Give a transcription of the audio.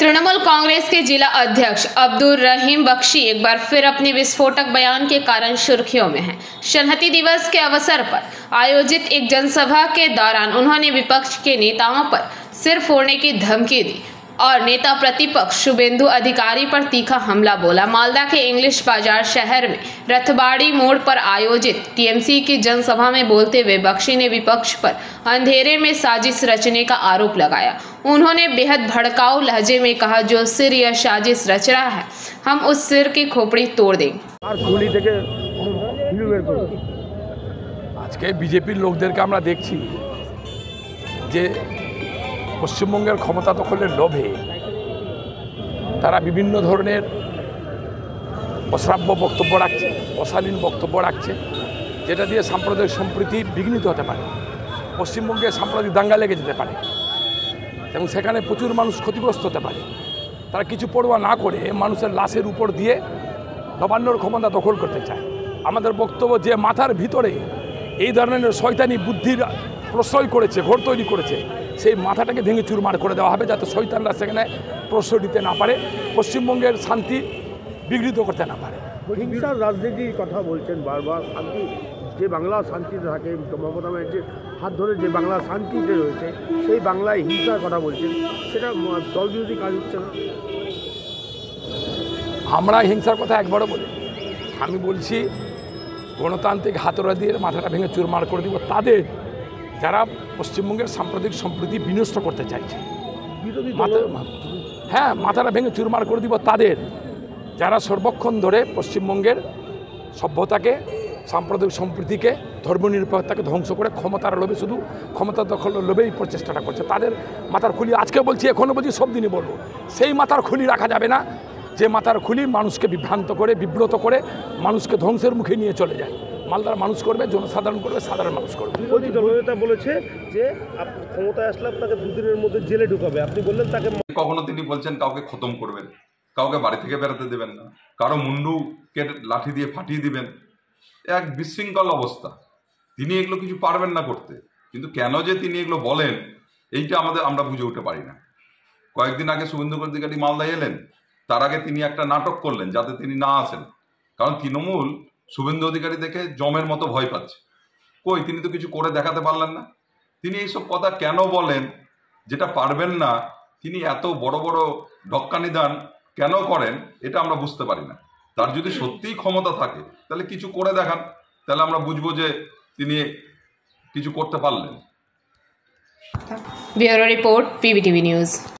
तृणमूल कांग्रेस के जिला अध्यक्ष अब्दुल रहीम बख्शी एक बार फिर अपने विस्फोटक बयान के कारण सुर्खियों में हैं। संहति दिवस के अवसर पर आयोजित एक जनसभा के दौरान उन्होंने विपक्ष के नेताओं पर सिर फोड़ने की धमकी दी और नेता प्रतिपक्ष शुभेंदु अधिकारी पर तीखा हमला बोला। मालदा के इंग्लिश बाजार शहर में रथबाड़ी मोड़ पर आयोजित टीएमसी की जनसभा में बोलते हुए बख्शी ने विपक्ष पर अंधेरे में साजिश रचने का आरोप लगाया। उन्होंने बेहद भड़काऊ लहजे में कहा, जो सिर यह साजिश रच रहा है, हम उस सिर की खोपड़ी तोड़ देंगे। आज के बीजेपी लोकदेरके आमरा देखছি যে পশ্চিমবঙ্গের ক্ষমতা দখলের লোভে তারা বিভিন্ন ধরনের অশ্রাব্য বক্তব্য রাখছে, অশালীন বক্তব্য রাখছে, যেটা দিয়ে সাম্প্রদায়িক সম্প্রীতি বিঘ্নিত হতে পারে। পশ্চিমবঙ্গে সাম্প্রদায়িক দাঙ্গা লেগে যেতে পারে এবং সেখানে প্রচুর মানুষ ক্ষতিগ্রস্ত হতে পারে। তারা কিছু পরোয়া না করে মানুষের লাশের উপর দিয়ে নবান্নর ক্ষমতা দখল করতে চায়। আমাদের বক্তব্য, যে মাথার ভিতরে এই ধরনের শয়তানি বুদ্ধির প্রশ্রয় করেছে, ঘর তৈরি করেছে, সেই মাথাটাকে ভেঙে চুরমার করে দেওয়া হবে, যাতে শয়তানরা সেখানে প্রশ্রয় দিতে না পারে, পশ্চিমবঙ্গের শান্তি বিঘ্নিত করতে না পারে। হিংসার রাজনীতির কথা বলছেন বারবার। শান্তি, যে বাংলা শান্তিতে থাকে, মমতা ব্যানার্জির হাত ধরে যে বাংলা শান্তিতে রয়েছে, সেই বাংলায় হিংসার কথা বলছেন, সেটা দল বিরোধী কাজ হচ্ছে না। আমরা হিংসার কথা একবারও বলি। আমি বলছি গণতান্ত্রিক হাতড়া দিয়ে মাথাটা ভেঙে চুরমার করে দিব তাদের, যারা পশ্চিমবঙ্গের সাম্প্রদায়িক সম্প্রীতি বিনষ্ট করতে চাইছে। হ্যাঁ, মাথাটা ভেঙে চুরমার করে দিব তাদের, যারা সর্বক্ষণ ধরে পশ্চিমবঙ্গের সভ্যতাকে, সাম্প্রদায়িক সম্প্রীতিকে, ধর্মনিরপেক্ষতাকে ধ্বংস করে ক্ষমতার লোভে, শুধু ক্ষমতা দখলের লোভে এই প্রচেষ্টাটা করছে। তাদের মাথার খুলি আজকে বলছি, এখনও বলছি, সব দিনই বলবো, সেই মাথার খুলি রাখা যাবে না যে মাথার খুলি মানুষকে বিভ্রান্ত করে, বিব্রত করে, মানুষকে ধ্বংসের মুখে নিয়ে চলে যায়। মালদার মানুষ করবে, জনসাধারণ করবে, সাধারণ মানুষ করবে। দলনেতা বলেছে যে ক্ষমতায় আসলে আপনাকে দুদিনের মধ্যে জেলে ঢুকাবে। আপনি বললেন তাকে, কখনো তিনি বলছেন কাউকে খতম করবেন, কাউকে বাড়ি থেকে বেরোতে দেবেন না, কারো মুন্ডুকে লাঠি দিয়ে ফাটিয়ে দিবেন। এক বিশৃঙ্খল অবস্থা। তিনি এগুলো কিছু পারবেন না করতে, কিন্তু কেন যে তিনি এগুলো বলেন, এইটা আমরা বুঝে উঠতে পারি না। কয়েকদিন আগে শুভেন্দু অধিকারী মালদায় এলেন, তার আগে তিনি একটা নাটক করলেন যাতে তিনি না আসেন, কারণ তৃণমূল শুভেন্দু অধিকারী দেখে জমের মতো ভয় পাচ্ছে। কই, তিনি তো কিছু করে দেখাতে পারলেন না। তিনি এইসব কথা কেন বলেন, যেটা পারবেন না, তিনি এত বড় বড় ঢক্কানিদান কেন করেন, এটা আমরা বুঝতে পারি না। তার যদি সত্যিই ক্ষমতা থাকে তাহলে কিছু করে দেখান, তাহলে আমরা বুঝবো যে তিনি কিছু করতে পারলেন। Bureau report, PBTV news.